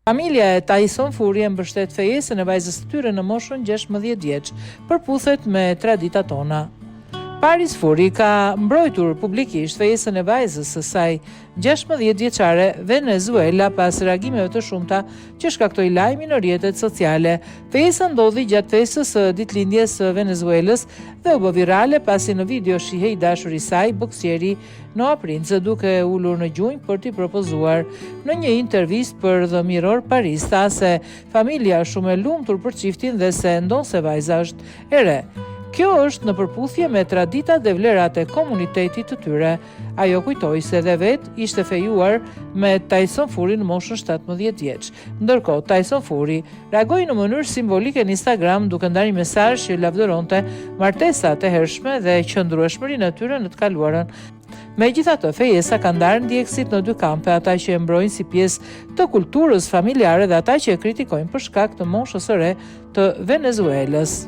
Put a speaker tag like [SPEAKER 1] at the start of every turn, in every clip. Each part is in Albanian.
[SPEAKER 1] Familja e Tyson Fury e mbështet fejesën e vajzës së tyre në moshën 16 vjeç, përputhet me traditat tona. Paris Fury ka mbrojtur publikisht fejesën e vajzës së saj 16 vjeçare Venezuela pas reagimeve të shumta që shkaktoi lajmi në rrjetet sociale. Fejesa ndodhi gjatë festës së ditëlindjes së Venezuelës dhe u bë virale pasi në video shihej dashuri i saj, boksieri Noah Prince, duke ulur në gjunjë për t'i propozuar. Në një intervistë për The Mirror, Paris tha se familja është shumë e lumtur për çiftin dhe se ndonse vajza është e re. Kjo është në përputhje me traditat dhe vlerat e komunitetit të tyre. Ajo kujtoi se dhe vetë ishte fejuar me Tyson Fury në moshën 17 vjeç. Ndërkohë, Tyson Fury reagoi në mënyrë simbolike në Instagram duke ndarë një mesazh që lavdëronte martesat e hershme dhe qëndrueshmërinë e tyre në të kaluarën. Megjithatë, fejesa ka ndarë ndjekësit në dy kampe, ata që e mbrojnë si pjesë të kulturës familjare dhe ata që e kritikojnë për shkak të moshës së re të Venezuelës.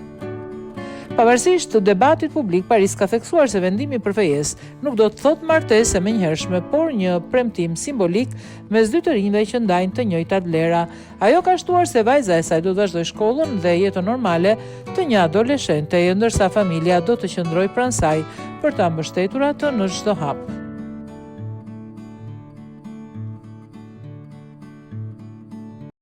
[SPEAKER 1] Pavarësisht të debatit publik, Paris ka theksuar se vendimi për fejesë nuk do të thotë martesë e menjëhershme, por një premtim simbolik mes dy të rinjve që ndajnë të njëjtat vlera. Ajo ka shtuar se vajza e saj do të vazhdojë shkollën dhe jetën normale të një adoleshente, ndërsa familja do të qëndrojë pranë saj për ta mbështetur atë në çdo hap.